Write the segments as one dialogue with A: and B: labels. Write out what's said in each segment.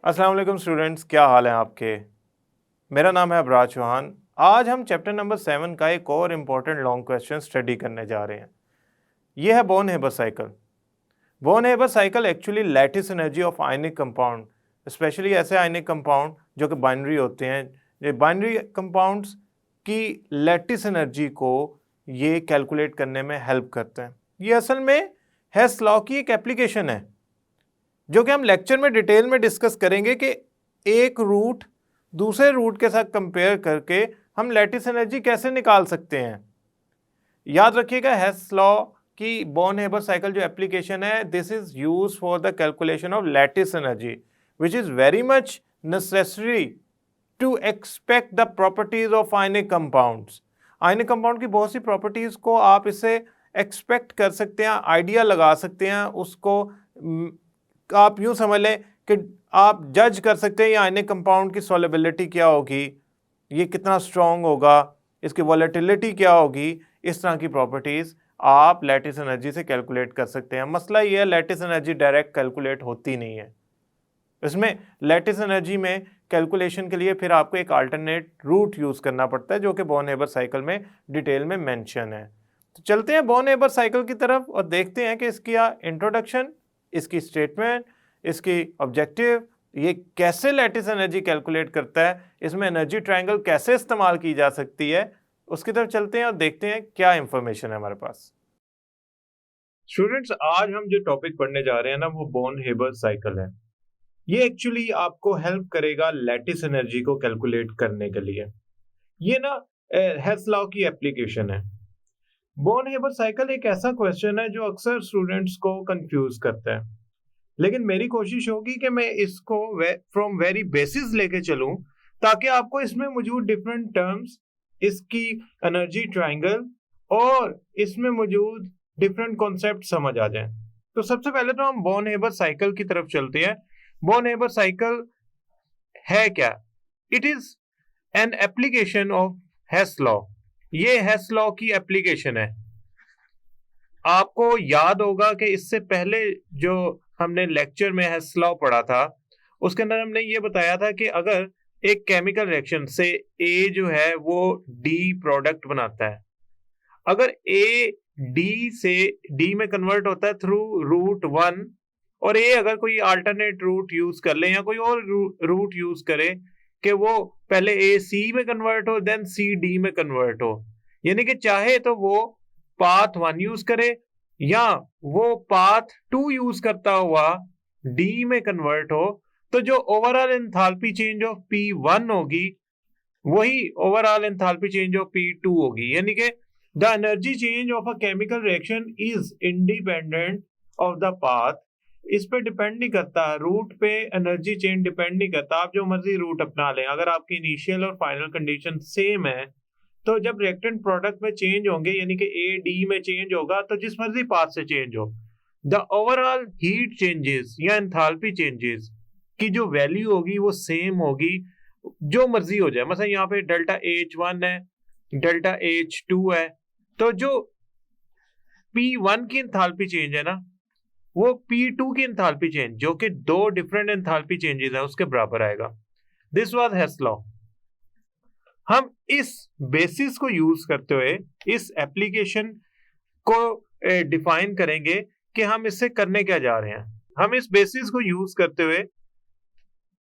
A: अस्सलाम वालेकुम स्टूडेंट्स, क्या हाल है आपके। मेरा नाम है अबराज चौहान। आज हम चैप्टर नंबर 7 का एक और इम्पॉर्टेंट लॉन्ग क्वेश्चन स्टडी करने जा रहे हैं। ये है Born Haber cycle. Born Haber cycle actually lattice energy of ionic compound, specially ऐसे आयनिक कंपाउंड जो कि बाइनरी होते हैं। ये बाइनरी कंपाउंड्स की लैटिस एनर्जी को ये कैलकुलेट करने में हेल्प करते हैं। ये असल में हेस लॉ की एक एप्लीकेशन है जो कि हम लेक्चर में डिटेल में डिस्कस करेंगे कि एक रूट दूसरे रूट के साथ कंपेयर करके हम लैटिस एनर्जी कैसे निकाल सकते हैं। याद रखिएगा, हेस लॉ की बॉर्न हेबर साइकिल जो एप्लीकेशन है, this is use for the calculation of lattice energy which is very much necessary to expect the properties of ionic compounds. Ionic compound की बहुत सी प्रॉपर्टीज को आप इससे एक्सपेक्ट कर सकते हैं, आइडिया लगा सकते हैं, उसको आप यूं समझ लें कि आप जज कर सकते हैं ये आयनिक कंपाउंड की सॉल्युबिलिटी क्या होगी, ये कितना स्ट्रॉन्ग होगा, इसकी वॉलेटिलिटी क्या होगी। इस तरह की प्रॉपर्टीज आप लैटिस एनर्जी से कैलकुलेट कर सकते हैं। मसला ये है, लैटिस एनर्जी डायरेक्ट कैलकुलेट होती नहीं है। इसमें लैटिस एनर्जी में कैलकुलेशन के लिए फिर आपको एक अल्टरनेट रूट यूज करना पड़ता है जो कि बॉर्न हेबर साइकिल में डिटेल में मेंशन है। तो चलते हैं बॉर्न हेबर साइकिल की तरफ और देखते हैं कि इसकी इंट्रोडक्शन, इसकी स्टेटमेंट, इसकी ऑब्जेक्टिव, ये कैसे लैटिस एनर्जी कैलकुलेट करता है, इसमें एनर्जी ट्रायंगल कैसे इस्तेमाल की जा सकती है, उसकी तरफ चलते हैं और देखते हैं क्या इंफॉर्मेशन है हमारे पास। स्टूडेंट्स, आज हम जो टॉपिक पढ़ने जा रहे हैं ना, वो बॉर्न हेबर साइकिल है। ये एक्चुअली आपको हेल्प करेगा लैटिस एनर्जी को कैलकुलेट करने के लिए। ये ना हेस लॉ की एप्लीकेशन है। बॉर्न हेबर साइकिल एक ऐसा क्वेश्चन है जो अक्सर स्टूडेंट्स को कंफ्यूज करता है, लेकिन मेरी कोशिश होगी कि मैं इसको फ्रॉम वेरी बेसिस लेके चलूं ताकि आपको इसमें मौजूद डिफरेंट टर्म्स, इसकी एनर्जी ट्रायंगल और इसमें मौजूद डिफरेंट कॉन्सेप्ट समझ आ जाएं। तो सबसे पहले तो हम बॉर्न हेबर साइकिल की तरफ चलते हैं। बॉर्न हेबर साइकिल है क्या? It is an application of Hess law. ये हेस लॉ की एप्लीकेशन है। आपको याद होगा कि इससे पहले जो हमने लेक्चर में हेस लॉ पढ़ा था, उसके अंदर हमने ये बताया था कि अगर एक केमिकल रिएक्शन से ए जो है वो डी प्रोडक्ट बनाता है, अगर ए डी से डी में कन्वर्ट होता है थ्रू रूट 1, और ए अगर कोई अल्टरनेट रूट यूज कर ले या कोई और रूट यूज करे कि वो पहले ए सी में कन्वर्ट हो देन सी डी में कन्वर्ट हो, यानी कि चाहे तो वो पाथ 1 यूज करे या वो पाथ 2 यूज करता हुआ डी में कन्वर्ट हो, तो जो overall enthalpy change of P1 होगी वही overall enthalpy change of P2 होगी। यानी कि the energy change of a chemical reaction is independent of the path. इस पे डिपेंड नहीं करता, रूट पे एनर्जी चेंज डिपेंड नहीं करता। आप जो मर्जी रूट अपना लें, अगर आपकी इनिशियल और फाइनल कंडीशन सेम है तो जब रिएक्टेंट प्रोडक्ट में चेंज होंगे, यानी कि ए डी में चेंज होगा, तो जिस मर्जी पाथ से चेंज हो, द ओवरऑल हीट चेंजेस या एंथैल्पी चेंजेस की जो वैल्यू होगी वो सेम होगी, जो मर्जी हो जाए। मतलब यहाँ पे डेल्टा H1 है, डेल्टा H2 है, तो जो P1 की एंथैल्पी चेंज है ना, वो P2 की एंथैल्पी चेंज, जो कि दो डिफरेंट एंथैल्पी चेंजेस है, उसके बराबर आएगा। This was Hess law. हम इस बेसिस को यूज करते हुए इस एप्लीकेशन को डिफाइन करेंगे कि हम इससे करने क्या जा रहे हैं। हम इस बेसिस को यूज करते हुए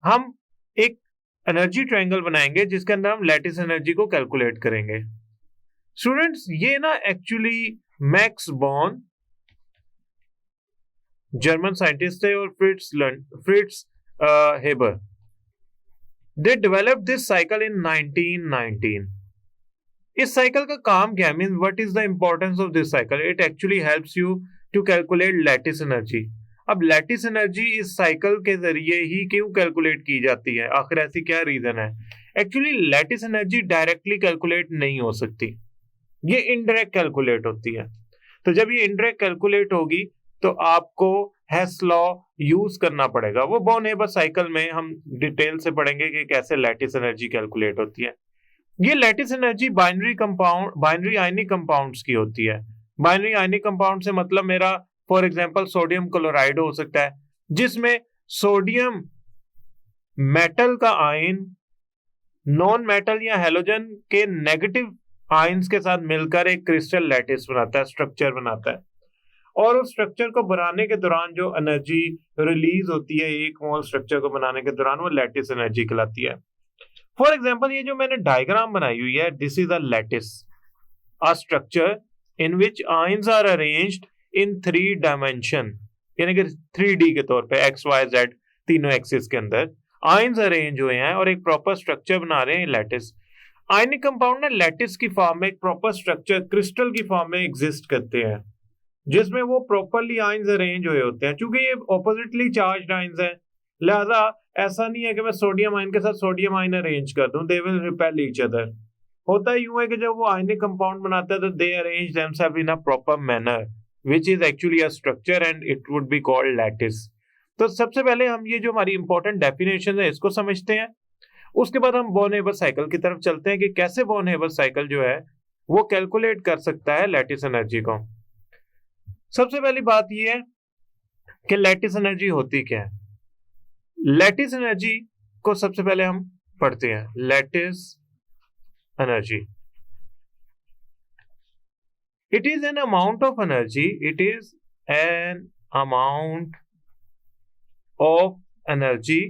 A: हम एक एनर्जी ट्रायंगल बनाएंगे जिसके अंदर हम लैटिस एनर्जी को कैलकुलेट करेंगे। स्टूडेंट्स, ये ना actually Max Born German scientist थे और Fritz Haber, they developed this cycle in 1919। इस साइकिल का काम क्या है, means what is the importance of this cycle? It actually helps you to calculate lattice energy. अब लैटिस एनर्जी इस cycle के जरिए ही क्यों कैलकुलेट की जाती है? आखिर ऐसी क्या रीजन है? Actually lattice energy directly calculate नहीं हो सकती, ये इनडायरेक्ट कैलकुलेट होती है। तो जब ये इनडायरेक्ट कैलकुलेट होगी तो आपको हेस लॉ यूज करना पड़ेगा। वो बॉर्न हेबर साइकिल में हम डिटेल से पढ़ेंगे कि कैसे लैटिस एनर्जी कैलकुलेट होती है। ये lattice energy binary ionic compounds की होती है। बाइनरी आयनिक कंपाउंड से मतलब मेरा फॉर एग्जांपल सोडियम क्लोराइड हो सकता है, जिसमें सोडियम मेटल का आयन नॉन मेटल या हेलोजन के नेगेटिव आयंस के साथ मिलकर एक क्रिस्टल लैटिस बनाता है, स्ट्रक्चर बनाता है। और उस स्ट्रक्चर को बनाने के दौरान जो एनर्जी रिलीज होती है एक मोल स्ट्रक्चर को बनाने के दौरान, वो लैटिस एनर्जी कहलाती है। फॉर एग्जांपल, ये जो मैंने डायग्राम बनाई हुई है, this is a lattice, a structure in which ions are arranged in 3 dimension, यानी कि 3D के तौर पे एक्स वाई जेड तीनों एक्सिस के अंदर आयंस अरेंज हुए हैं और एक प्रॉपर स्ट्रक्चर बना रहे हैं लैटिस। आयनिक कंपाउंड ना लैटिस की फॉर्म में एक प्रॉपर स्ट्रक्चर क्रिस्टल की फॉर्म में एग्जिस्ट करते हैं, जिसमें वो प्रॉपरली आयंस अरेंज हुए होते हैं। क्योंकि ये ऑपोजिटली चार्ज्ड आयंस हैं, लिहाजा ऐसा नहीं है कि मैं सोडियम आयन के साथ सोडियम आयन अरेंज कर दूं, they will repel each other. होता यूं है कि जब वो आयनिक कंपाउंड बनाते हैं तो they arrange themselves in a proper manner which is actually a structure and it would be called lattice. तो सबसे पहले हम ये जो हमारी इंपॉर्टेंट डेफिनेशन है इसको समझते हैं, उसके बाद हम बॉर्न हेबर साइकिल की तरफ चलते हैं कि कैसे बॉर्न हेबर साइकिल जो है वो कैलकुलेट कर सकता है लैटिस एनर्जी को। सबसे पहली बात ये है कि लैटिस एनर्जी होती क्या है। लैटिस एनर्जी को सबसे पहले हम पढ़ते हैं। Lattice energy, it is an amount of energy, it is an amount of energy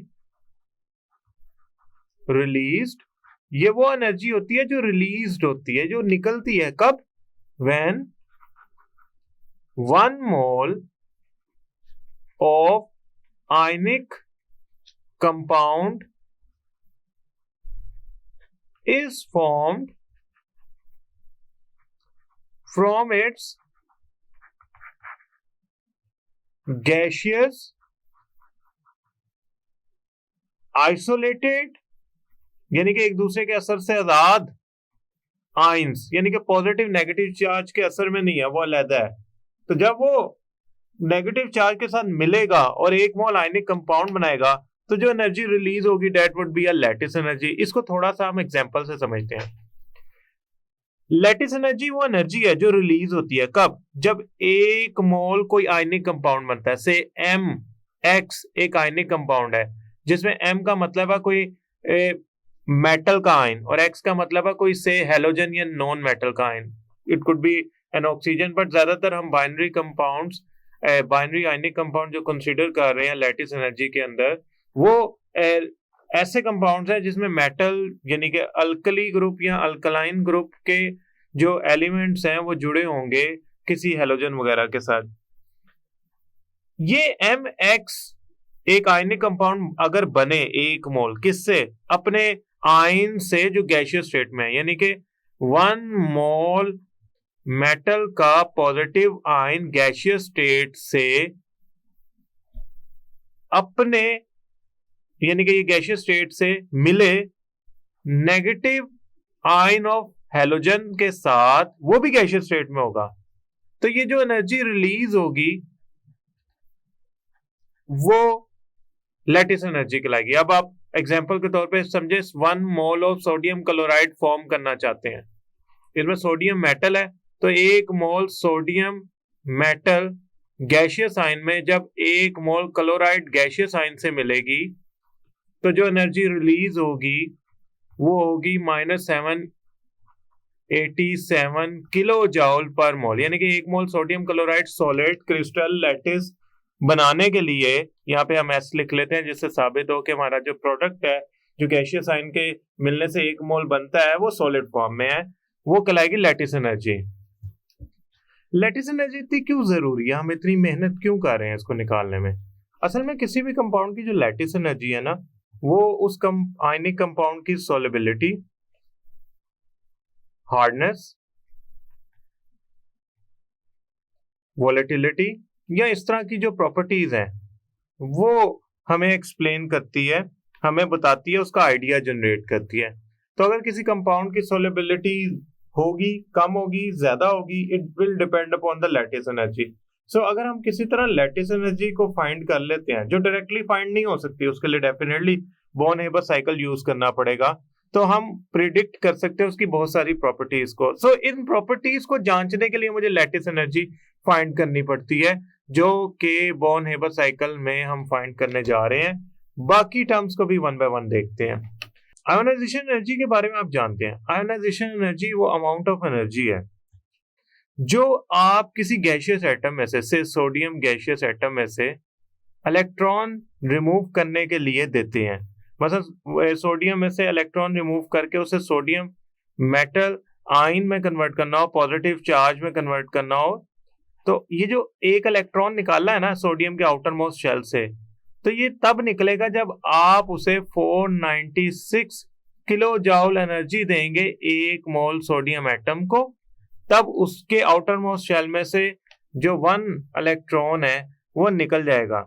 A: released, ये वो एनर्जी होती है जो रिलीज्ड होती है, जो निकलती है कब, when 1 mole of ionic compound is formed from its gaseous isolated, यानी कि एक दूसरे के असर से आजाद आयंस, यानी कि पॉजिटिव नेगेटिव चार्ज के असर में नहीं है, वो अलग है। तो जब वो नेगेटिव चार्ज के साथ मिलेगा और एक मोल आयनिक कंपाउंड बनाएगा तो जो एनर्जी रिलीज होगी that would be a lattice energy. इसको थोड़ा सा हम एग्जांपल से समझते हैं। लैटिस एनर्जी वो एनर्जी है जो रिलीज होती है कब, जब एक मोल कोई आयनिक कंपाउंड बनता है, से MX एक आयनिक कंपाउंड है जिसमें M का मतलब है कोई मेटल का आयन और X का मतलब है कोई से हेलोजन या नॉन मेटल का ion, it could be N oxygen, but ज्यादातर हम बाइनरी कंपाउंड्स, बाइनरी आयनिक कंपाउंड जो कंसीडर कर रहे हैं लैटिस एनर्जी के अंदर, वो ऐसे कंपाउंड्स हैं जिसमें मेटल यानी कि अल्कली ग्रुप या अल्कलाइन ग्रुप के जो एलिमेंट्स हैं वो जुड़े होंगे किसी हेलोजन वगैरह के साथ। ये MX एक आयनिक कंपाउंड अगर बने एक मोल किससे, अपने आयन से जो गैसियस स्टेट में है, यानी कि 1 मोल मेटल का पॉजिटिव आयन गैसियस स्टेट से अपने, यानी कि ये गैसियस स्टेट से मिले नेगेटिव आयन ऑफ हेलोजन के साथ, वो भी गैसियस स्टेट में होगा, तो ये जो एनर्जी रिलीज होगी वो लैटिस एनर्जी कहलाएगी। अब आप एग्जांपल के तौर पे समझे, 1 mole of sodium chloride form करना चाहते हैं, इसमें सोडियम मेटल है, तो 1 mole sodium metal gaseous ion में जब 1 मोल क्लोराइड गैसियस आयन से मिलेगी तो जो एनर्जी रिलीज होगी वो होगी -787 किलो जूल पर मोल, यानी कि 1 mole sodium chloride solid crystal lattice बनाने के लिए यहाँ पे हम S लिख लेते हैं, जिससे साबित हो कि हमारा जो प्रोडक्ट है जो गैसियस आयन के मिलने से 1 मोल बनता है वो सॉलिड फॉर्म में है, वो कहलाएगी लैटिस एनर्जी। लैटिस एनर्जी इतनी क्यों जरूरी है, हम इतनी मेहनत क्यों कर रहे हैं इसको निकालने में। असल में किसी भी कंपाउंड की जो लैटिस एनर्जी है ना, वो उस आयनिक कंपाउंड की सॉल्युबिलिटी, हार्डनेस, वोलेटिलिटी या इस तरह की जो प्रॉपर्टीज हैं वो हमें एक्सप्लेन करती है, हमें बताती है, उसका आइडिया जनरेट करती है। तो अगर किसी कंपाउंड की सॉल्युबिलिटी होगी, कम होगी, ज्यादा होगी, it will depend upon the lattice energy. So अगर हम किसी तरह लैटिस एनर्जी को फाइंड कर लेते हैं, जो डायरेक्टली फाइंड नहीं हो सकती, उसके लिए definitely Born Haber cycle use करना पड़ेगा, तो हम प्रिडिक्ट कर सकते हैं उसकी बहुत सारी प्रॉपर्टीज को। सो इन प्रॉपर्टीज को जांचने के लिए मुझे लैटिस एनर्जी फाइंड करनी पड़ती है, जो कि बॉर्न हेबर साइकिल में हम फाइंड करने जा रहे हैं। बाकी टर्म्स को भी वन बाय वन देखते हैं। आयोनाइजेशन एनर्जी के बारे में आप जानते हैं, आयोनाइजेशन एनर्जी वो अमाउंट ऑफ एनर्जी है जो आप किसी गैशियस एटम में से सोडियम गैशियस एटम में से इलेक्ट्रॉन रिमूव करने के लिए देते हैं। मतलब सोडियम में से इलेक्ट्रॉन रिमूव करके उसे सोडियम मेटल आयन में कन्वर्ट करना हो, पॉजिटिव चार्ज में कन्वर्ट करना हो, तो ये जो एक इलेक्ट्रॉन निकाला है ना सोडियम के आउटर मोस्ट शेल से, तो ये तब निकलेगा जब आप उसे 496 किलो जूल एनर्जी देंगे एक मोल सोडियम एटम को, तब उसके आउटर मोस्ट शेल में से जो 1 इलेक्ट्रॉन है वो निकल जाएगा।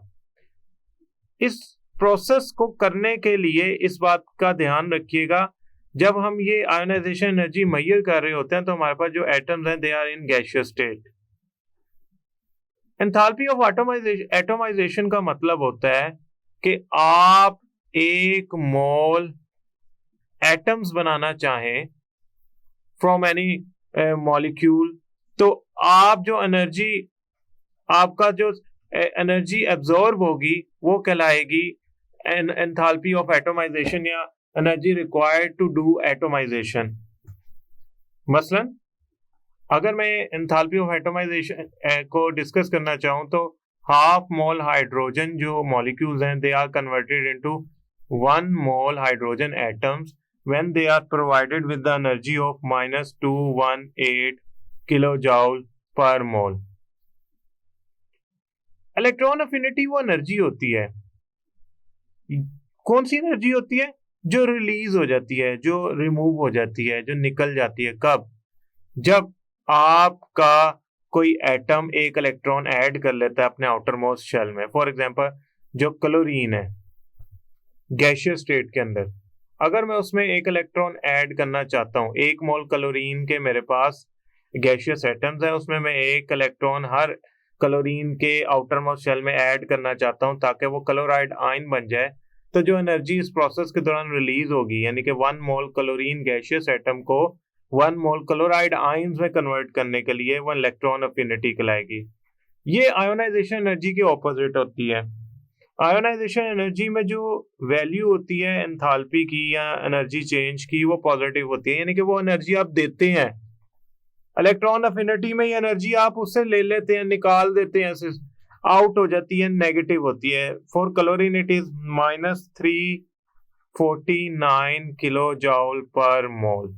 A: इस प्रोसेस को करने के लिए इस बात का ध्यान रखिएगा, जब हम ये आयोनाइजेशन एनर्जी मेजर कर रहे होते हैं तो हमारे पास जो एटम्स हैं they are in gaseous state. Enthalpy of atomisation का मतलब होता है कि आप एक मोल एटम्स बनाना चाहें फ्रॉम एनी मॉलिक्यूल, तो आप जो एनर्जी, आपका जो एनर्जी एब्जॉर्ब होगी वो कहलाएगी एंथैल्पी ऑफ एटमाइजेशन या energy required to do atomisation. मसलन अगर मैं एंथैल्पी ऑफ एटमाइजेशन को डिस्कस करना चाहूं तो हाफ मोल हाइड्रोजन जो मॉलिक्यूल्स हैं they are converted into 1 mole hydrogen atoms when they are provided with the energy of -218 kilo joule per mole. Electron affinity वो एनर्जी होती है, कौन सी एनर्जी होती है? जो रिलीज हो जाती है, जो रिमूव हो जाती है, जो निकल जाती है। कब? जब आपका कोई एटम एक इलेक्ट्रॉन ऐड कर लेता है अपने आउटर मोस्ट शेल में। फॉर एग्जांपल जो क्लोरीन है गैसियस स्टेट के अंदर, अगर मैं उसमें एक इलेक्ट्रॉन ऐड करना चाहता हूं, 1 मोल क्लोरीन के मेरे पास गैसियस एटम्स है, उसमें मैं एक इलेक्ट्रॉन हर क्लोरीन के आउटर मोस्ट शेल में ऐड करना चाहता हूं ताकि वो क्लोराइड आयन बन जाए, तो जो एनर्जी इस प्रोसेस के दौरान रिलीज होगी, यानी कि 1 मोल क्लोरीन गैसियस एटम को 1 मोल क्लोराइड आयंस में कन्वर्ट करने के लिए वो इलेक्ट्रॉन अफिनिटी कहलाएगी। ये आयोनाइजेशन एनर्जी के ऑपोजिट होती है। आयोनाइजेशन एनर्जी में जो वैल्यू होती है एंथैल्पी की या एनर्जी चेंज की वो पॉजिटिव होती है, यानी कि वो एनर्जी आप देते हैं। इलेक्ट्रॉन अफिनिटी में ये एनर्जी आप उससे ले लेते हैं, निकाल देते हैं, आउट हो जाती है, नेगेटिव होती है। For chlorine it is -349 kilo joule per mole,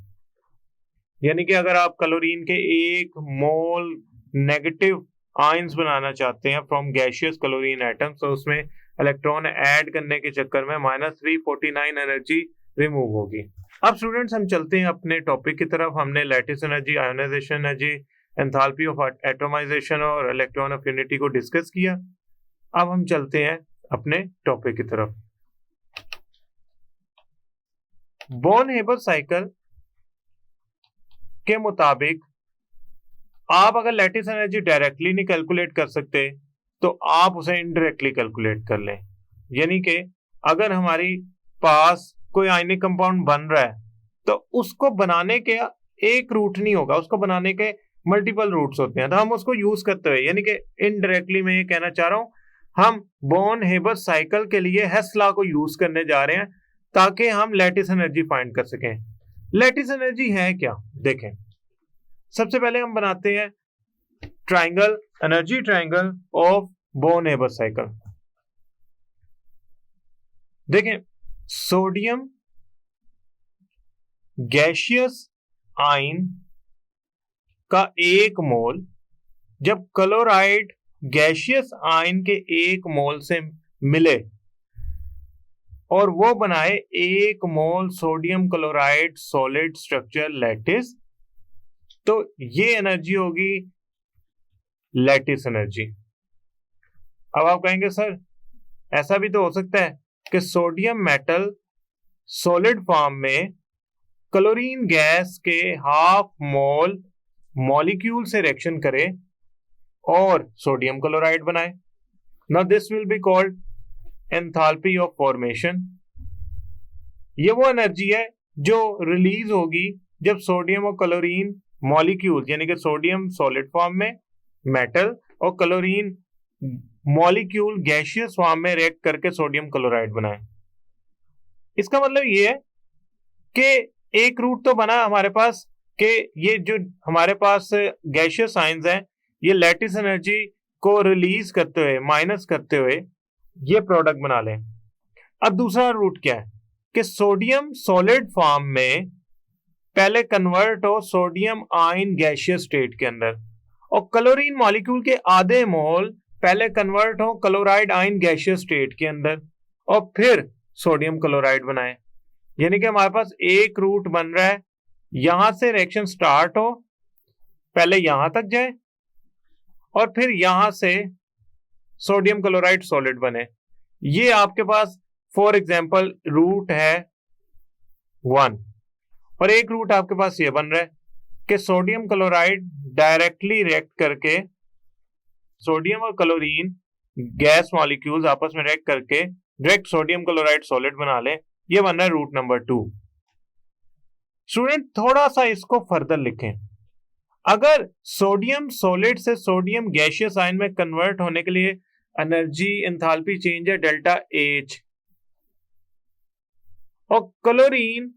A: यानी कि अगर आप क्लोरीन के 1 मोल नेगेटिव आयंस बनाना चाहते हैं फ्रॉम गैसियस क्लोरीन एटम्स, तो उसमें इलेक्ट्रॉन ऐड करने के चक्कर में -349 एनर्जी रिमूव होगी। अब स्टूडेंट्स हम चलते हैं अपने टॉपिक की तरफ। हमने lattice energy, ionisation energy, enthalpy of atomisation और इलेक्ट्रॉन अफिनिटी को डिस्कस किया। अब हम चलते हैं अपने टॉपिक की तरफ। बॉर्न-हेबर साइकिल के मुताबिक आप अगर लैटिस एनर्जी डायरेक्टली नहीं कैलकुलेट कर सकते तो आप उसे इनडायरेक्टली कैलकुलेट कर लें। यानी कि अगर हमारी पास कोई आयनिक कंपाउंड बन रहा है तो उसको बनाने के एक रूट नहीं होगा, उसको बनाने के मल्टीपल रूट्स होते हैं, तो हम उसको यूज करते हुए, यानी कि इनडायरेक्टली मैं ये कहना चाह रहा हूं, हम बॉर्न-हेबर साइकिल के लिए हेस लॉ को यूज करने जा रहे हैं ताकि हम लैटिस एनर्जी फाइंड कर सकें। लैटिस एनर्जी है क्या? देखें, सबसे पहले हम बनाते हैं triangle, energy triangle of born-Haber cycle. देखें, सोडियम गैसियस आयन का 1 मोल जब क्लोराइड गैसियस आयन के 1 मोल से मिले और वो बनाए 1 mole sodium chloride solid structure lattice, तो ये एनर्जी होगी लैटिस एनर्जी। अब आप कहेंगे सर ऐसा भी तो हो सकता है कि सोडियम मेटल सॉलिड फॉर्म में क्लोरीन गैस के हाफ मोल मॉलिक्यूल से रिएक्शन करे और सोडियम क्लोराइड बनाए। Now this will be called enthalpy of formation. ये वो एनर्जी है जो रिलीज होगी जब सोडियम और क्लोरीन मॉलिक्यूल्स, यानी कि सोडियम सॉलिड फॉर्म में मेटल और क्लोरीन मॉलिक्यूल गैसियस फॉर्म में रिएक्ट करके सोडियम क्लोराइड बनाए। इसका मतलब ये है कि एक रूट तो बना हमारे पास कि ये जो हमारे पास गैसियस आयंस हैं ये लैटिस एनर्जी को रिलीज करते हुए, माइनस करते हुए ये प्रोडक्ट बना लें। अब दूसरा रूट क्या है कि सोडियम सॉलिड फॉर्म में पहले कन्वर्ट हो सोडियम आयन गैसियस स्टेट के अंदर, और क्लोरीन मॉलिक्यूल के आधे मोल पहले कन्वर्ट हो क्लोराइड आयन गैसियस स्टेट के अंदर और फिर सोडियम क्लोराइड बनाए। यानी कि हमारे पास एक रूट बन रहा है, यहां से रिएक्शन स्टार्ट हो, पहले यहां तक जाए और फिर यहां से सोडियम क्लोराइड सॉलिड बने। ये आपके पास फॉर एग्जांपल रूट है 1 और एक रूट आपके पास ये बन रहा है कि सोडियम क्लोराइड डायरेक्टली रिएक्ट करके सोडियम और क्लोरीन गैस मॉलिक्यूल्स आपस में रिएक्ट करके डायरेक्ट सोडियम क्लोराइड सॉलिड बना ले। ये बन रहा है रूट नंबर 2। स्टूडेंट थोड़ा सा इसको फर्दर लिखें। अगर सोडियम सॉलिड से सोडियम गैसियस आयन में कन्वर्ट होने के लिए एनर्जी एंथैल्पी चेंज है डेल्टा H, और क्लोरीन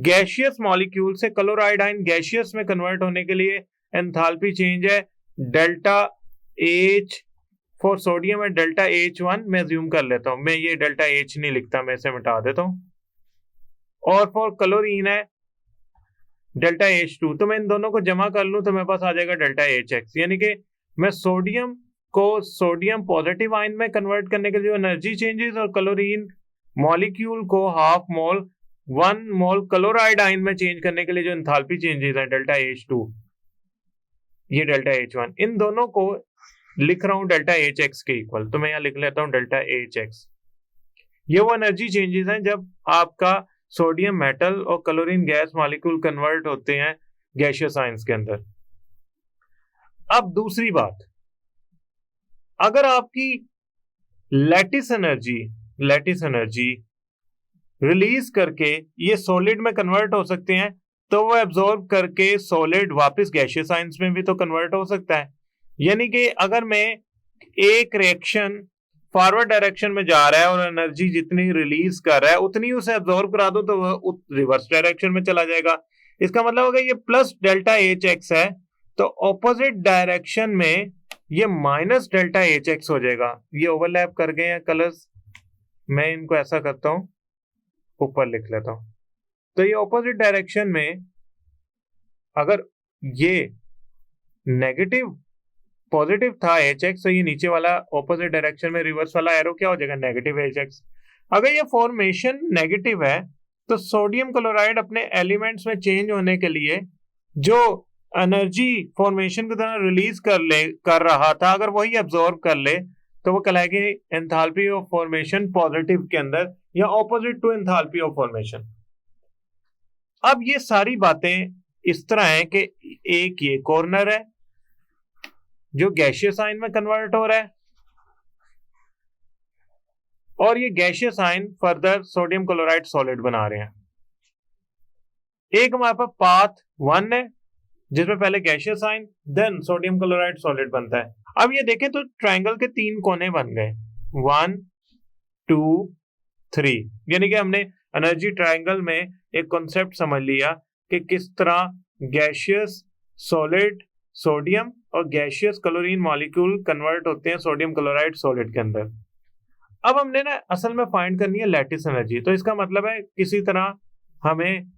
A: गैसियस मॉलिक्यूल से क्लोराइड आयन गैसियस में कन्वर्ट होने के लिए एंथैल्पी चेंज है delta H for sodium and delta H1 मैं अज्यूम कर लेता हूं, मैं ये डेल्टा H नहीं लिखता, मैं इसे मिटा देता हूं, और फॉर क्लोरीन है डेल्टा H2। तो मैं इन दोनों को जमा कर लूं तो मेरे पास आ जाएगा डेल्टा HX। यानी कि मैं सोडियम को सोडियम पॉजिटिव आयन में कन्वर्ट करने के लिए एनर्जी चेंजेस और क्लोरीन मॉलिक्यूल को हाफ मोल 1 मोल क्लोराइड आयन में चेंज करने के लिए जो एंथैल्पी चेंजेस है डेल्टा H2, ये डेल्टा H1, इन दोनों को लिख रहा हूं डेल्टा HX के इक्वल। तो मैं यहां लिख लेता हूं डेल्टा HX। ये वो एनर्जी चेंजेस हैं जब आपका सोडियम मेटल और क्लोरीन गैस मॉलिक्यूल कन्वर्ट होते हैं गैसियस आयंस के अंदर। अब दूसरी बात, अगर आपकी लैटिस एनर्जी रिलीज करके ये सॉलिड में कन्वर्ट हो सकते हैं तो वो एब्जॉर्ब करके सॉलिड वापस गैसियस आयंस में भी तो कन्वर्ट हो सकता है। यानी कि अगर मैं एक रिएक्शन फॉरवर्ड डायरेक्शन में जा रहा है और एनर्जी जितनी रिलीज कर रहा है उतनी उसे एब्जॉर्ब करा दो तो वह रिवर्स डायरेक्शन में चला जाएगा। इसका मतलब होगा ये प्लस डेल्टा HX है तो ऑपोजिट डायरेक्शन में ये माइनस डेल्टा HX हो जाएगा। ये ओवरलैप कर गए हैं कलर्स, मैं इनको ऐसा करता हूं, ऊपर लिख लेता हूं। तो ये ऑपोजिट डायरेक्शन में अगर ये नेगेटिव पॉजिटिव था HX तो ये नीचे वाला ऑपोजिट डायरेक्शन में रिवर्स वाला एरो क्या हो जाएगा नेगेटिव HX। अगर ये फॉर्मेशन नेगेटिव है तो सोडियम क्लोराइड अपने एलिमेंट्स में चेंज होने के लिए जो एनर्जी फॉर्मेशन की तरह रिलीज कर रहा था अगर वही एब्जॉर्ब कर ले तो वो कहलाएगी एंथैल्पी ऑफ फॉर्मेशन पॉजिटिव के अंदर या opposite to enthalpy of formation. अब ये सारी बातें इस तरह है कि एक ये कॉर्नर है जो गैसियस आयन में कन्वर्ट हो रहा है और ये gaseous ion further sodium chloride solid बना रहे हैं। एक हमारे पास पाथ 1 है जिसमें पहले gaseous ion then sodium chloride solid बनता है। अब ये देखें तो ट्रायंगल के 3 कोने बन गए 1 2 3, यानी कि हमने एनर्जी ट्रायंगल में एक कॉन्सेप्ट समझ लिया कि किस तरह गैसियस सॉलिड सोडियम और गैसियस क्लोरीन मॉलिक्यूल कन्वर्ट होते हैं सोडियम क्लोराइड सॉलिड के अंदर। अब हमने ना असल में फाइंड करनी है लैटिस एनर्जी। तो इसका मतलब है किसी तरह हमें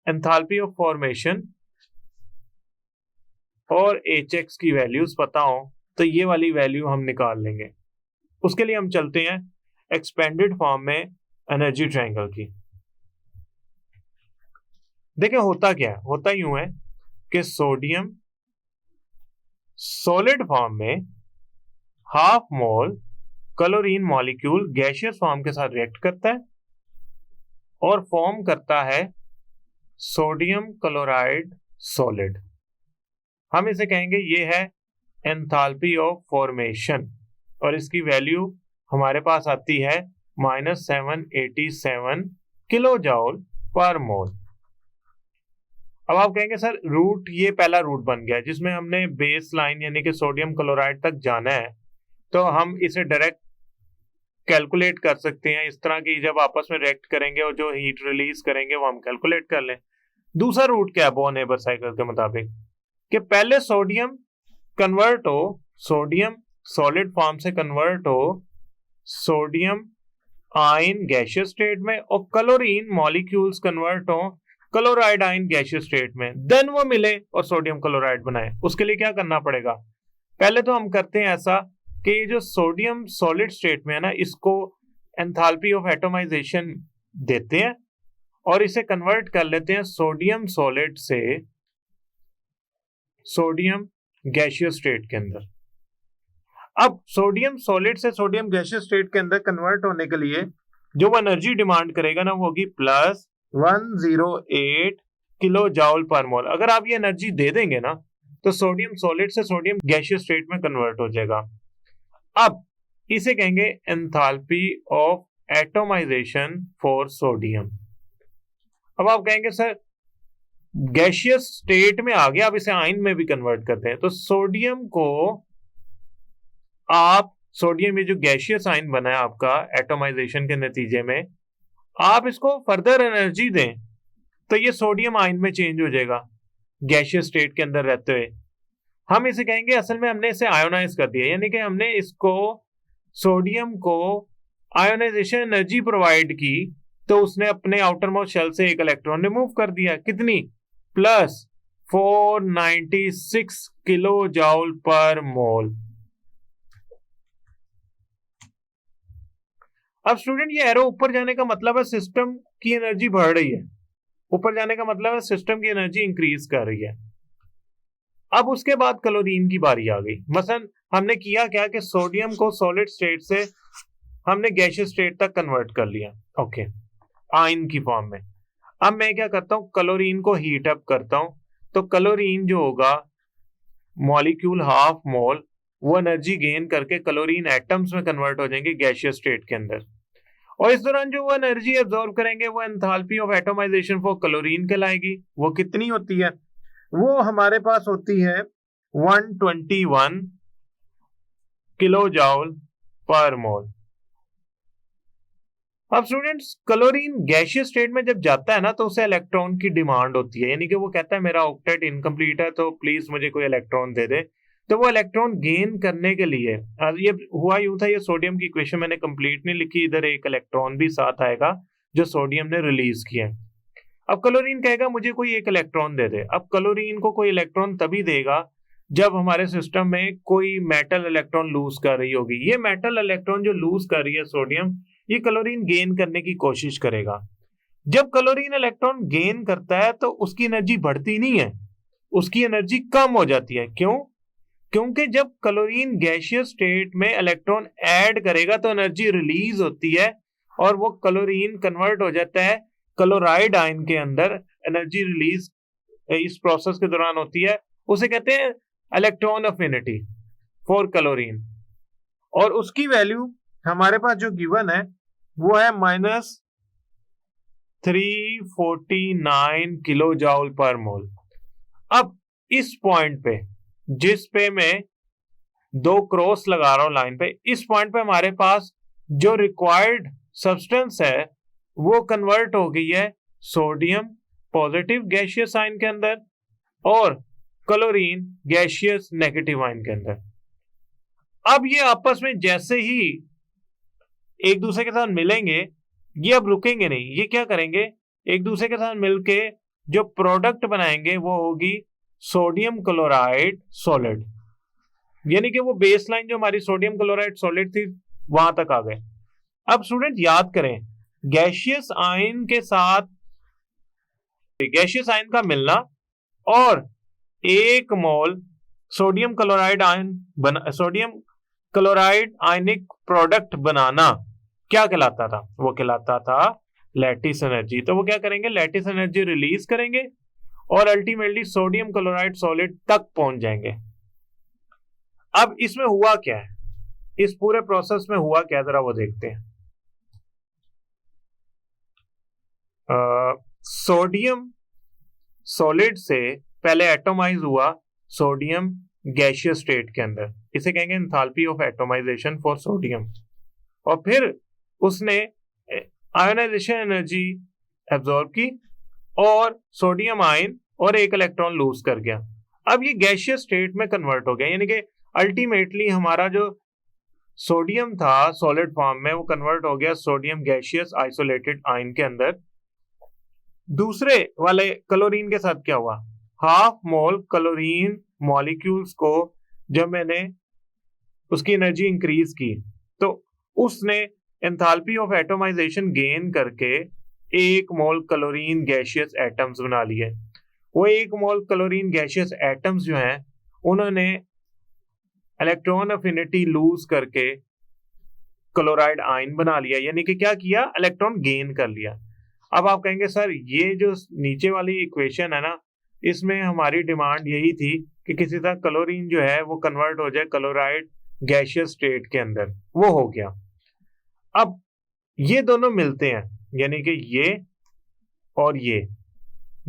A: एंथैल्पी ऑफ फॉर्मेशन और HX की वैल्यूज पता हो तो ये वाली वैल्यू हम निकाल लेंगे। उसके लिए हम चलते हैं एक्सपेंडेड फॉर्म में एनर्जी ट्रायंगल की। देखिए होता क्या है, होता यूं है कि सोडियम सॉलिड फॉर्म में half mole chlorine molecule gaseous form के साथ रिएक्ट करता है और फॉर्म करता है सोडियम क्लोराइड सॉलिड। हम इसे कहेंगे ये है एंथैल्पी ऑफ फॉर्मेशन और इसकी वैल्यू हमारे पास आती है -787 किलो जूल पर मोल। अब आप कहेंगे सर रूट, ये पहला रूट बन गया जिसमें हमने बेस लाइन यानी कि सोडियम क्लोराइड तक जाना है, तो हम इसे डायरेक्ट कैलकुलेट कर सकते हैं इस तरह की, जब आपस में रिएक्ट करेंगे और जो हीट रिलीज करेंगे वो हम कैलकुलेट कर लें। दूसरा रूट क्या है बोन हेबर साइकिल के मुताबिक, कि पहले सोडियम कन्वर्ट हो, सोडियम सॉलिड फॉर्म से कन्वर्ट हो सोडियम आयन गैसियस स्टेट में, और क्लोरीन मॉलिक्यूल्स कन्वर्ट हो क्लोराइड आयन गैसियस स्टेट में, देन वो मिले और सोडियम क्लोराइड बनाए। उसके लिए क्या करना पड़ेगा, पहले तो हम करते हैं ऐसा कि ये जो सोडियम सॉलिड स्टेट में है ना, इसको एंथैल्पी ऑफ एटमाइजेशन देते हैं और इसे कन्वर्ट कर लेते हैं सोडियम सॉलिड से सोडियम गैसियस स्टेट के अंदर। अब सोडियम सॉलिड से सोडियम गैसियस स्टेट के अंदर कन्वर्ट होने के लिए जो वो एनर्जी डिमांड करेगा ना, वो होगी प्लस 108 किलो जूल पर मोल। अगर आप ये एनर्जी दे देंगे ना, तो सोडियम सॉलिड से सोडियम गैसियस स्टेट में कन्वर्ट हो जाएगा। अब इसे कहेंगे enthalpy of atomisation for sodium. अब आप कहेंगे सर गैसियस स्टेट में आ गया, अब इसे आयन में भी कन्वर्ट करते हैं, तो सोडियम को आप, सोडियम ये जो गैसियस आयन बना है आपका एटमाइजेशन के नतीजे में, आप इसको फर्दर एनर्जी दें तो ये सोडियम आयन में चेंज हो जाएगा गैसियस स्टेट के अंदर रहते हुए। हम इसे कहेंगे असल में हमने इसे आयोनाइज कर दिया, यानी कि हमने इसको सोडियम को आयोनाइजेशन एनर्जी प्रोवाइड की, तो उसने अपने आउटर मोस्ट शेल से एक इलेक्ट्रॉन रिमूव कर दिया, कितनी, प्लस 496 किलो जूल पर मोल। अब स्टूडेंट ये एरो ऊपर जाने का मतलब है सिस्टम की एनर्जी बढ़ रही है, ऊपर जाने का मतलब है सिस्टम की एनर्जी इंक्रीज कर रही है। अब उसके बाद क्लोरीन की बारी आ गई। मसलन हमने किया क्या कि सोडियम को सॉलिड स्टेट से हमने गैसियस स्टेट तक कन्वर्ट कर लिया, ओके, आयन की फॉर्म में। अब मैं क्या करता हूं, क्लोरीन को हीट अप करता हूं, तो क्लोरीन जो होगा मॉलिक्यूल हाफ मोल, वो एनर्जी गेन करके क्लोरीन एटम्स में कन्वर्ट हो जाएंगे गैसियस स्टेट के अंदर, और इस दौरान जो वो एनर्जी एब्जॉर्ब करेंगे वो enthalpy of atomisation for chlorine कहलाएगी। वो कितनी होती है, वो हमारे पास होती है 121 किलो जूल पर मोल। अब स्टूडेंट्स क्लोरीन गैसियस स्टेट में जब जाता है ना, तो उसे इलेक्ट्रॉन की डिमांड होती है, यानी कि वो कहता है मेरा ऑक्टेट इनकम्प्लीट है, तो प्लीज मुझे कोई इलेक्ट्रॉन दे दे। तो वो इलेक्ट्रॉन गेन करने के लिए, ये हुआ यूं था, ये सोडियम की इक्वेशन मैंने कंप्लीट नहीं लिखी, इधर एक इलेक्ट्रॉन भी साथ आएगा जो सोडियम ने रिलीज किया है। अब क्लोरीन कहेगा मुझे कोई एक इलेक्ट्रॉन दे दे। अब क्लोरीन को कोई इलेक्ट्रॉन तभी देगा जब हमारे सिस्टम में कोई मेटल इलेक्ट्रॉन लूज कर रही होगी। ये मेटल इलेक्ट्रॉन जो लूज कर रही है सोडियम, ये क्लोरीन गेन करने की कोशिश करेगा। जब क्लोरीन इलेक्ट्रॉन गेन करता है तो उसकी एनर्जी बढ़ती नहीं है, उसकी एनर्जी कम हो जाती है। क्यों? क्योंकि जब क्लोरीन गैसियस स्टेट में इलेक्ट्रॉन ऐड करेगा तो एनर्जी रिलीज होती है और वो क्लोरीन कन्वर्ट हो जाता है क्लोराइड आयन के अंदर। एनर्जी रिलीज इस प्रोसेस के दौरान होती है, उसे कहते हैं इलेक्ट्रॉन अफिनिटी फॉर क्लोरीन, और उसकी वैल्यू हमारे पास जो गिवन है वो है -349 किलो जूल पर मोल। अब इस पॉइंट पे, जिस पे मैं 2 क्रॉस लगा रहा हूं लाइन पे, इस पॉइंट पे हमारे पास जो रिक्वायर्ड सब्सटेंस है वो कन्वर्ट हो गई है सोडियम पॉजिटिव गैसियस आयन के अंदर और क्लोरीन गैसियस नेगेटिव आयन के अंदर। अब ये आपस में जैसे ही एक दूसरे के साथ मिलेंगे, ये अब रुकेंगे नहीं, ये क्या करेंगे, एक दूसरे के साथ मिलके जो प्रोडक्ट बनाएंगे वो होगी सोडियम क्लोराइड सॉलिड, यानी कि वो बेस लाइन जो हमारी सोडियम क्लोराइड सॉलिड थी वहां तक आ गए। अब स्टूडेंट याद करें, गैसियस आयन के साथ गैसियस आयन का मिलना और 1 mole sodium chloride ion sodium chloride ionic product बनाना क्या कहलाता था? वो कहलाता था लैटिस एनर्जी। तो वो क्या करेंगे, लैटिस एनर्जी रिलीज करेंगे और अल्टीमेटली सोडियम क्लोराइड सॉलिड तक पहुंच जाएंगे। अब इसमें हुआ क्या है, इस पूरे प्रोसेस में हुआ क्या, जरा वो देखते हैं। सोडियम सॉलिड से पहले एटोमाइज हुआ सोडियम गैसियस स्टेट के अंदर, इसे कहेंगे enthalpy of atomization for sodium, और फिर उसने आयोनाइजेशन एनर्जी एब्जॉर्ब की और सोडियम आयन और एक इलेक्ट्रॉन लूज कर गया। अब ये गैसियस स्टेट में कन्वर्ट हो गया, यानी कि अल्टीमेटली हमारा जो सोडियम था सॉलिड फॉर्म में वो कन्वर्ट हो गया सोडियम गैसियस आइसोलेटेड आयन के अंदर। दूसरे वाले क्लोरीन के साथ क्या हुआ, हाफ मोल क्लोरीन मॉलिक्यूल्स को जब मैंने उसकी एनर्जी इंक्रीज की तो उसने एंथैल्पी ऑफ एटोमाइजेशन गेन करके 1 मोल क्लोरीन गैसियस एटम्स बना लिए। वो 1 मोल क्लोरीन गैसियस एटम्स जो हैं उन्होंने इलेक्ट्रॉन अफिनिटी लूज करके क्लोराइड आयन बना लिया, यानी कि क्या किया, इलेक्ट्रॉन गेन कर लिया। अब आप कहेंगे सर ये जो नीचे वाली इक्वेशन है ना, इसमें हमारी डिमांड यही थी कि किसी तरह क्लोरीन जो है वो कन्वर्ट हो जाए क्लोराइड गैसियस स्टेट के अंदर, वो हो गया। अब ये दोनों मिलते हैं, यानी कि ये और ये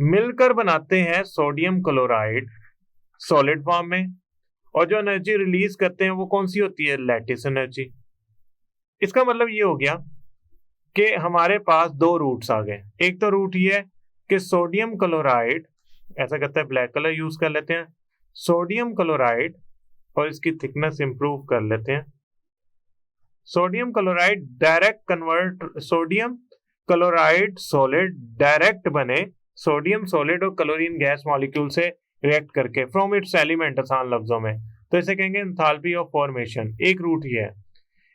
A: मिलकर बनाते हैं सोडियम क्लोराइड सॉलिड फॉर्म में, और जो एनर्जी रिलीज करते हैं वो कौन सी होती है, लैटिस एनर्जी। इसका मतलब ये हो गया कि हमारे पास 2 रूट्स आ गए। एक तो रूट ये है कि सोडियम क्लोराइड, ऐसा करते हैं ब्लैक कलर यूज कर लेते हैं, सोडियम क्लोराइड, और इसकी थिकनेस इंप्रूव कर लेते हैं। Sodium chloride direct convert, sodium chloride solid direct बने सोडियम सॉलिड और क्लोरीन गैस मॉलिक्यूल से रिएक्ट करके फ्रॉम इट्स एलिमेंट, आसान लफ्जों में तो इसे कहेंगे एंथैल्पी ऑफ फॉर्मेशन। एक रूट ये है।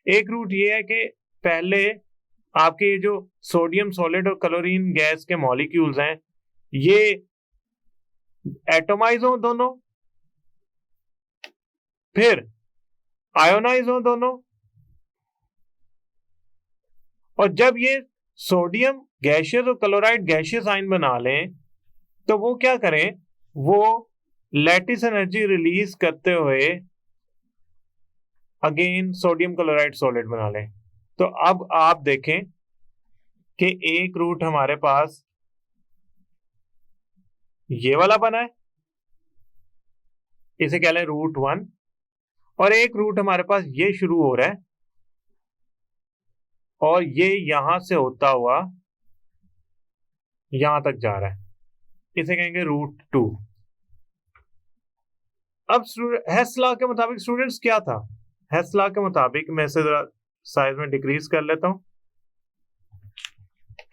A: एक रूट ये है कि पहले आपके जो सोडियम सॉलिड और क्लोरीन गैस के मॉलिक्यूल्स हैं ये एटोमाइज हो दोनों, फिर आयोनाइज हो दोनों, और जब ये सोडियम गैसियस और क्लोराइड गैसियस आयन बना लें तो वो क्या करें, वो लैटिस एनर्जी रिलीज करते हुए अगेन सोडियम क्लोराइड सॉलिड बना लें। तो अब आप देखें कि एक रूट हमारे पास ये वाला बना है, इसे कह लें रूट 1, और एक रूट हमारे पास ये शुरू हो रहा है और ये यहां से होता हुआ यहां तक जा रहा है, इसे कहेंगे रूट 2। अब हेस लॉ के मुताबिक स्टूडेंट्स क्या था, हेस लॉ के मुताबिक मैं इसे जरा साइज में डिक्रीज कर लेता हूं।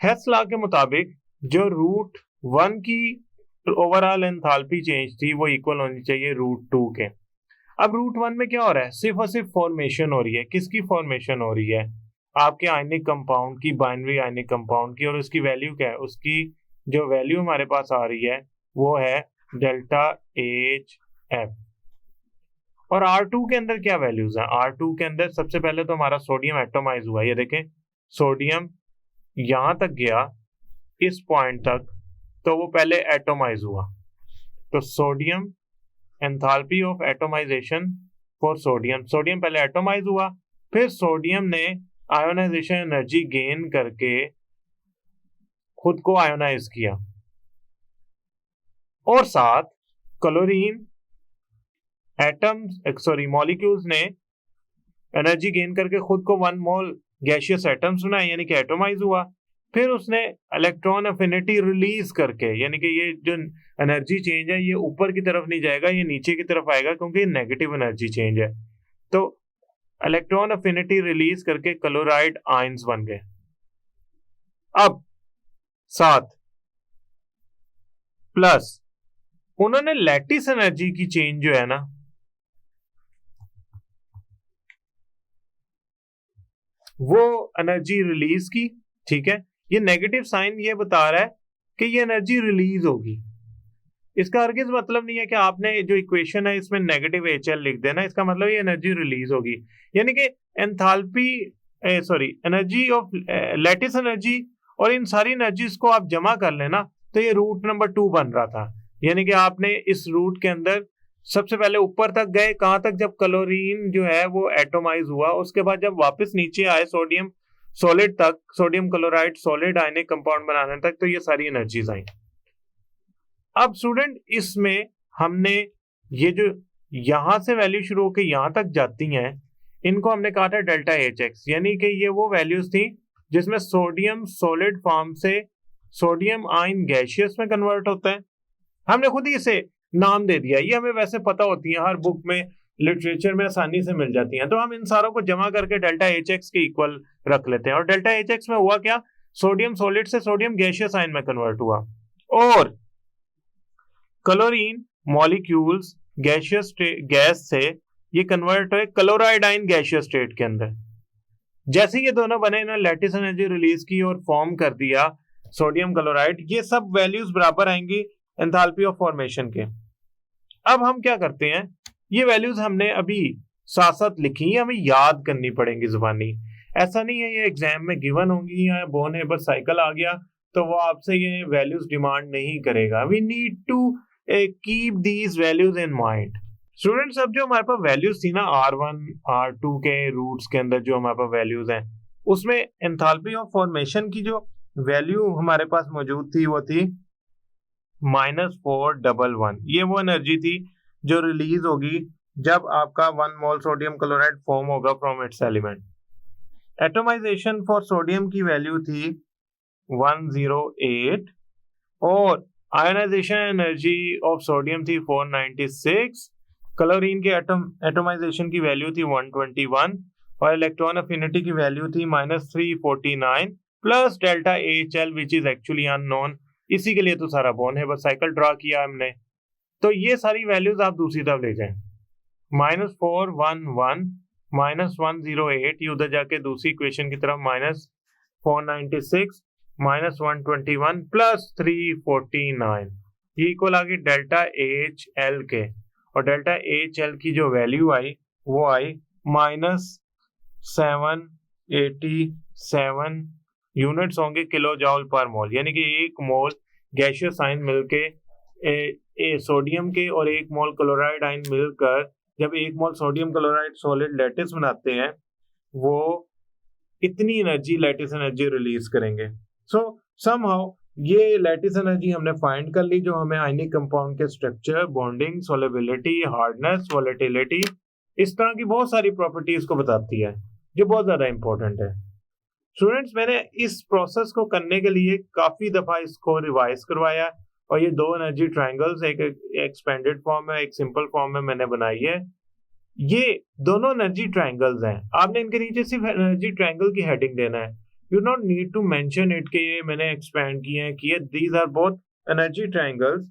A: हेस लॉ के मुताबिक जो रूट 1 की ओवरऑल एंथैल्पी चेंज थी वो इक्वल होनी चाहिए रूट 2 के। अब रूट 1 में क्या हो रहा है, सिर्फ और सिर्फ फॉर्मेशन हो रही है। किसकी फॉर्मेशन हो रही है, आपके आयनिक कंपाउंड की, बाइनरी आयनिक कंपाउंड की, और उसकी वैल्यू क्या है, उसकी जो वैल्यू हमारे पास आ रही है वो है डेल्टा एच एफ। और R2 के अंदर क्या वैल्यूज हैं, R2 के अंदर सबसे पहले तो हमारा सोडियम एटोमाइज हुआ, ये देखें सोडियम यहां तक गया इस पॉइंट तक, तो वो पहले एटोमाइज हुआ। तो sodium enthalpy of atomization for sodium, sodium पहले एटोमाइज हुआ, फिर सोडियम ने आयोनाइजेशन एनर्जी गेन करके खुद को आयोनाइज किया, और साथ क्लोरीन एटम्स मॉलिक्यूल्स ने एनर्जी गेन करके खुद को 1 मोल गैसियस एटम्स बनाए, यानी कि एटोमाइज हुआ। फिर उसने इलेक्ट्रॉन अफिनिटी रिलीज करके, यानी कि ये जो एनर्जी चेंज है ये ऊपर की तरफ नहीं जाएगा, ये नीचे की तरफ आएगा क्योंकि ये नेगेटिव एनर्जी चेंज है। तो इलेक्ट्रॉन अफिनिटी रिलीज करके क्लोराइड आयंस बन गए। अब साथ प्लस उन्होंने लैटिस एनर्जी की चेंज जो है ना, वो एनर्जी रिलीज की, ठीक है। ये नेगेटिव साइन ये बता रहा है कि ये एनर्जी रिलीज होगी। इसका हरगिज मतलब नहीं है कि आपने जो इक्वेशन है इसमें नेगेटिव HL लिख देना, इसका मतलब ये एनर्जी रिलीज होगी, यानी कि enthalpy energy of lattice energy और इन सारी एनर्जीज को आप जमा कर लेना तो ये रूट नंबर 2 बन रहा था। यानी कि आपने इस रूट के अंदर सबसे पहले ऊपर तक गए, कहां तक, जब क्लोरीन जो है वो एटोमाइज हुआ, उसके बाद जब वापस नीचे आए सोडियम सॉलिड तक, sodium chloride solid ionic compound बनाने तक, तो ये सारी एनर्जीज आई। अब स्टूडेंट इसमें हमने ये जो यहां से वैल्यू शुरू होकर यहां तक जाती हैं, इनको हमने कहा था डेल्टा एच एक्स, यानी कि ये वो वैल्यूज थी जिसमें सोडियम सॉलिड फॉर्म से सोडियम आयन गैसियस में कन्वर्ट होता है। हमने खुद ही इसे नाम दे दिया, ये हमें वैसे पता होती है, हर बुक में लिटरेचर में आसानी से मिल जाती हैं, तो हम इन सारों को जमा करके डेल्टा एच एक्स के इक्वल रख लेते हैं। और डेल्टा एच एक्स में हुआ क्या, सोडियम सॉलिड से सोडियम गैसियस आयन में कन्वर्ट हुआ, और क्लोरीन मॉलिक्यूल्स गैसियस गैस से ये कन्वर्ट हुए क्लोराइड आयन गैसियस स्टेट के अंदर। जैसे ये दोनों बने ना, लैटिस एनर्जी रिलीज की और फॉर्म कर दिया सोडियम क्लोराइड, ये सब वैल्यूज बराबर आएंगी एंथैल्पी ऑफ फॉर्मेशन के। अब हम क्या करते हैं, ये वैल्यूज हमने अभी साथ साथ लिखी है, हमें याद करनी पड़ेंगी जुबानी। ऐसा नहीं है ये एग्जाम में गिवन होंगी या बोन हेबर साइकिल आ गया तो वो आपसे ये वैल्यूज डिमांड नहीं करेगा। We need to keep these values in mind. Students, अब जो हमारे पास वैल्यूज थी ना R1 R2 के रूट्स के अंदर जो हमारे पास वैल्यूज हैं, उसमें एंथैल्पी ऑफ फॉर्मेशन की जो वैल्यू हमारे पास मौजूद थी वो थी -411। ये वो एनर्जी थी जो रिलीज होगी जब आपका 1 मोल सोडियम क्लोराइड फॉर्म होगा from its element. Atomisation for sodium की वैल्यू थी 108 और आयोनाइजेशन एनर्जी ऑफ सोडियम थी 496। क्लोरीन के एटोमाइजेशन की वैल्यू थी 121 और इलेक्ट्रॉन अफिनिटी की वैल्यू थी -349 plus delta HL which is actually unknown. इसी के लिए तो सारा बोन हेबर साइकिल ड्रा किया हमने। तो ये सारी वैल्यूज आप दूसरी तरफ ले जाएं, -411 -108, ये उधर जाके दूसरी इक्वेशन की तरफ -496 -121 प्लस 349, ये इक्वल आ गई डेल्टा HL के। और डेल्टा HL की जो वैल्यू आई वो आई -787 यूनिट्स होंगे किलो जॉल पर मोल, यानी कि 1 मोल गैसियस आयन मिलके सोडियम के और 1 मोल क्लोराइड आयन मिलकर जब 1 mole sodium chloride solid lattice बनाते हैं, वो इतनी एनर्जी लैटिस एनर्जी रिलीज करेंगे। सो समहाउ ये लैटिस एनर्जी हमने फाइंड कर ली जो हमें आयनिक कंपाउंड के structure, bonding, solubility, hardness, volatility, इस तरह की बहुत सारी प्रॉपर्टीज को बताती है, जो बहुत ज्यादा इंपॉर्टेंट है। स्टूडेंट्स, मैंने इस प्रोसेस को करने के लिए काफी दफा इसको रिवाइज करवाया और ये 2 एनर्जी ट्रायंगल्स, एक एक्सपेंडेड फॉर्म है, एक सिंपल फॉर्म में मैंने बनाई है। ये दोनों एनर्जी ट्रायंगल्स हैं, आपने इनके नीचे सिर्फ एनर्जी ट्रायंगल की हेडिंग देना है, you not need to mention it कि ये मैंने एक्सपेंड किए हैं कि these are both energy triangles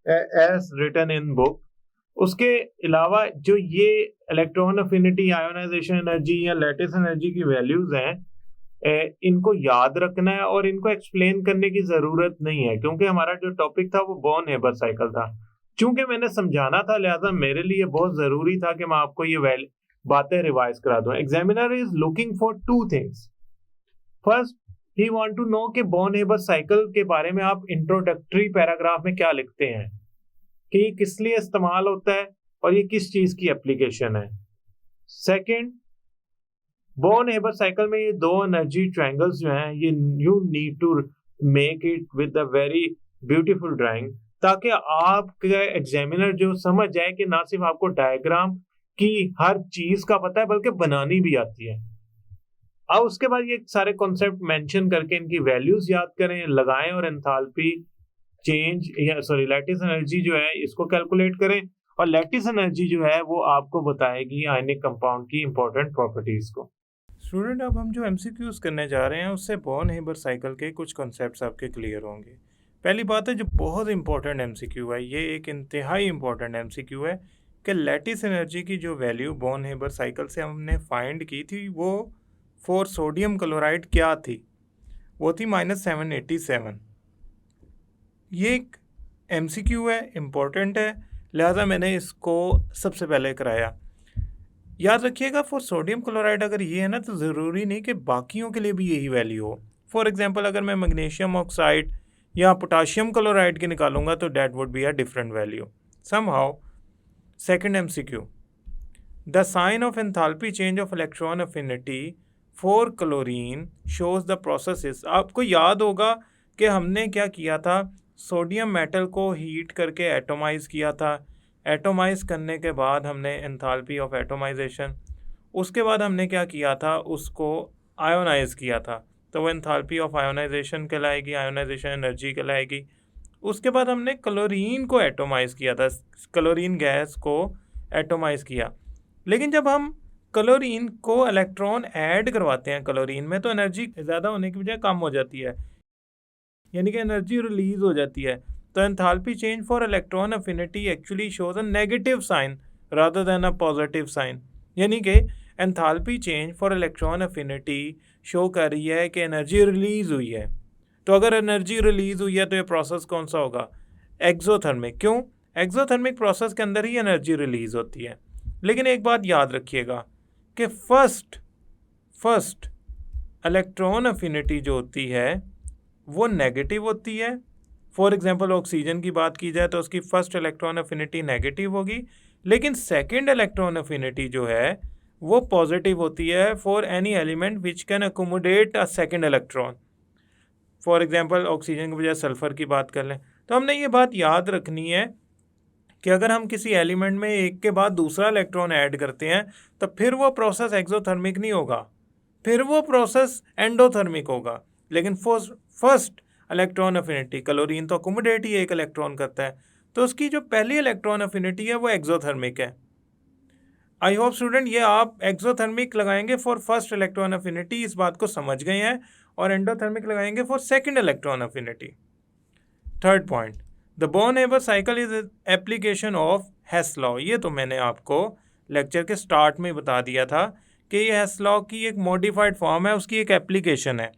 A: as written in book. उसके अलावा जो ये इलेक्ट्रॉन अफिनिटी, आयोनाइजेशन एनर्जी या लैटिस एनर्जी की वैल्यूज हैं, इनको याद रखना है और इनको एक्सप्लेन करने की जरूरत नहीं है, क्योंकि हमारा जो टॉपिक था वो बोन हेबर साइकिल था। चूंकि मैंने समझाना था, लिहाजा मेरे लिए बहुत जरूरी था कि मैं आपको ये बातें रिवाइज करा दूं। Examiner is looking for 2 things. First, he want to know कि बोन हेबर साइकिल के बारे में आप इंट्रोडक्टरी पैराग्राफ में क्या लिखते हैं, कि ये किस लिए इस्तेमाल होता है और ये किस चीज की एप्लीकेशन है। सेकंड, बोन हेबर साइकिल में ये 2 एनर्जी ट्रायंगल्स जो हैं, ये you need to make it with a very beautiful drawing, ताकि आपके एग्जामिनर जो समझ जाए कि ना सिर्फ आपको डायग्राम की हर चीज का पता है बल्कि बनानी भी आती है। अब उसके बाद ये सारे कॉन्सेप्ट मेंशन करके इनकी वैल्यूज याद करें, लगाएं और एंथैल्पी चेंज या लैटिस एनर्जी जो है इसको कैलकुलेट करें, और लैटिस एनर्जी जो है वो आपको बताएगी आयनिक कंपाउंड की इंपॉर्टेंट प्रॉपर्टीज को। स्टूडेंट, अब हम जो एमसीक्यूज करने जा रहे हैं उससे बोन हेबर साइकिल के कुछ कॉन्सेप्ट्स आपके क्लियर होंगे। पहली बात है, जो बहुत इंपॉर्टेंट एमसीक्यू है, ये एक इंतहाई इंपॉर्टेंट एमसीक्यू है कि लैटिस एनर्जी की जो वैल्यू बोन हेबर साइकिल से हमने फाइंड की थी वो फॉर सोडियम क्लोराइड क्या थी, वो थी -787। ये एक एमसीक्यू है, इम्पोर्टेंट है, लिहाजा मैंने इसको सबसे पहले कराया। याद रखिएगा, फॉर सोडियम क्लोराइड अगर ये है ना, तो ज़रूरी नहीं कि बाकियों के लिए भी यही वैल्यू हो। फॉर एग्जांपल, अगर मैं मैग्नीशियम ऑक्साइड या पोटाशियम क्लोराइड की निकालूंगा तो that would be a different value somehow. Second MCQ, the sign of enthalpy change of electron affinity for chlorine shows the process. आपको याद होगा कि हमने क्या किया था, सोडियम मेटल को हीट करके एटोमाइज़ किया था। एटोमाइज़ करने के बाद हमने एंथैल्पी ऑफ एटोमाइजेशन, उसके बाद हमने क्या किया था, उसको आयोनाइज़ किया था, तो वो एंथैल्पी ऑफ आयोनाइजेशन कहलाएगी, आयोनाइजेशन एनर्जी कहलाएगी। उसके बाद हमने क्लोरीन को एटोमाइज़ किया था, क्लोरीन गैस को एटोमाइज़ किया। लेकिन जब हम क्लोरीन को इलेक्ट्रॉन ऐड करवाते हैं क्लोरीन में, तो एनर्जी ज़्यादा होने की बजाय कम हो जाती है, यानी कि एनर्जी रिलीज हो जाती है। तो enthalpy change for electron affinity actually shows a negative sign rather than a positive sign, यानी कि enthalpy change for electron affinity show कर रही है कि एनर्जी रिलीज हुई है। तो अगर एनर्जी रिलीज हुई है तो ये प्रोसेस कौन सा होगा, एक्सोथर्मिक। क्यों, एक्सोथर्मिक प्रोसेस के अंदर ही एनर्जी रिलीज होती है। लेकिन एक बात याद रखिएगा कि फर्स्ट इलेक्ट्रॉन अफिनिटी जो होती है वो नेगेटिव होती है। फॉर एग्जांपल ऑक्सीजन की बात की जाए तो उसकी फर्स्ट इलेक्ट्रॉन अफिनिटी नेगेटिव होगी, लेकिन सेकंड इलेक्ट्रॉन अफिनिटी जो है वो पॉजिटिव होती है for any element which can accommodate a second electron. For example oxygen की बजाय सल्फर की बात कर लें, तो हमने ये बात याद रखनी है कि अगर हम किसी एलिमेंट में एक के बाद दूसरा इलेक्ट्रॉन ऐड करते हैं तो फिर वो प्रोसेस एक्सोथर्मिक नहीं होगा, फिर वो प्रोसेस एंडोथर्मिक होगा। लेकिन फर्स्ट इलेक्ट्रॉन अफिनिटी, क्लोरीन तो अकोमोडेट ही एक इलेक्ट्रॉन करता है, तो उसकी जो पहली इलेक्ट्रॉन अफिनिटी है वो एक्सोथर्मिक है। आई होप स्टूडेंट ये आप एक्सोथर्मिक लगाएंगे फॉर फर्स्ट इलेक्ट्रॉन अफिनिटी, इस बात को समझ गए हैं, और एंडोथर्मिक लगाएंगे for second electron affinity. Third point, the Born Haber cycle is application of Hess law. ये तो मैंने आपको लेक्चर के स्टार्ट में बता दिया था कि ये हेस लॉ की एक मॉडिफाइड फॉर्म है, उसकी एक एप्लीकेशन है।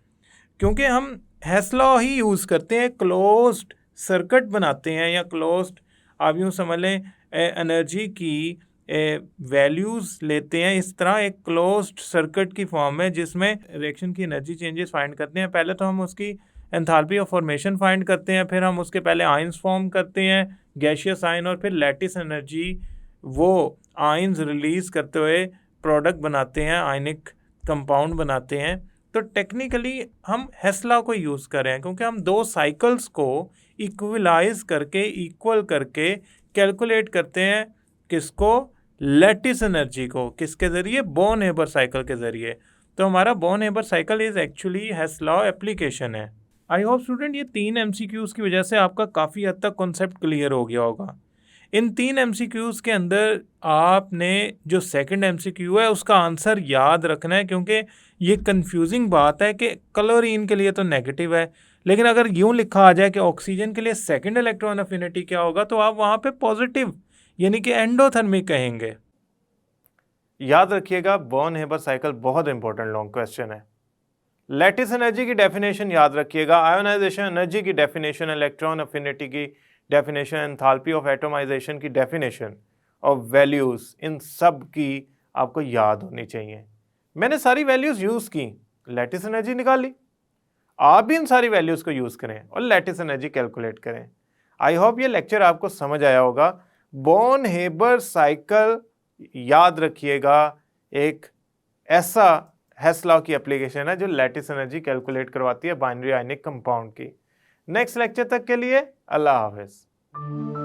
A: क्योंकि हम हेस लॉ ही यूज़ करते हैं, क्लोज्ड सर्किट बनाते हैं, या क्लोज्ड आप यूँ समझ लें एनर्जी की वैल्यूज़ लेते हैं। इस तरह एक क्लोज्ड सर्किट की फॉर्म है जिसमें रिएक्शन की एनर्जी चेंजेस फाइंड करते हैं। पहले तो हम उसकी एंथैल्पी ऑफ फॉर्मेशन फाइंड करते हैं, फिर हम उसके पहले आयंस फॉर्म करते हैं, गैसियस आयन, और फिर लैटिस एनर्जी वो आयंस रिलीज़ करते हुए प्रोडक्ट बनाते हैं, आयनिक कंपाउंड बनाते हैं। तो टेक्निकली हम हेस लॉ को यूज़ कर रहे हैं क्योंकि हम दो साइकिल्स को इक्वलाइज करके, इक्वल करके कैलकुलेट करते हैं, किसको, लैटिस एनर्जी को, किसके ज़रिए, बॉर्न-हेबर साइकिल के ज़रिए। तो हमारा Born Haber cycle is actually Hess law application है। आई होप स्टूडेंट ये 3 MCQs की वजह से आपका काफ़ी हद तक कॉन्सेप्ट क्लियर हो गया होगा। इन 3 MCQs के अंदर आपने जो सेकंड MCQ है उसका आंसर याद रखना है, क्योंकि ये कंफ्यूजिंग बात है कि क्लोरीन के लिए तो नेगेटिव है, लेकिन अगर यूँ लिखा आ जाए कि ऑक्सीजन के लिए सेकंड इलेक्ट्रॉन अफिनिटी क्या होगा, तो आप वहाँ पे पॉजिटिव यानी कि एंडोथर्मिक कहेंगे। याद रखिएगा, बॉर्न-हेबर साइकिल बहुत इंपॉर्टेंट लॉन्ग क्वेश्चन है। लैटिस एनर्जी की डेफिनेशन याद रखिएगा, आयोनाइजेशन एनर्जी की डेफिनेशन, इलेक्ट्रॉन अफिनिटी की डेफिनेशन, एंथैल्पी ऑफ एटोमाइजेशन की डेफिनेशन और वैल्यूज़, इन सब की आपको याद होनी चाहिए। मैंने सारी वैल्यूज़ यूज़ की, लैटिस एनर्जी निकाली, आप भी इन सारी वैल्यूज़ को यूज़ करें और लैटिस एनर्जी कैलकुलेट करें। आई होप ये लेक्चर आपको समझ आया होगा। बॉर्न-हेबर साइकिल याद रखिएगा, एक ऐसा हेस लॉ की एप्लीकेशन है जो लैटिस एनर्जी कैलकुलेट करवाती है बाइनरी आयनिक कंपाउंड की। नेक्स्ट लेक्चर तक के लिए अल्लाह हाफिज़।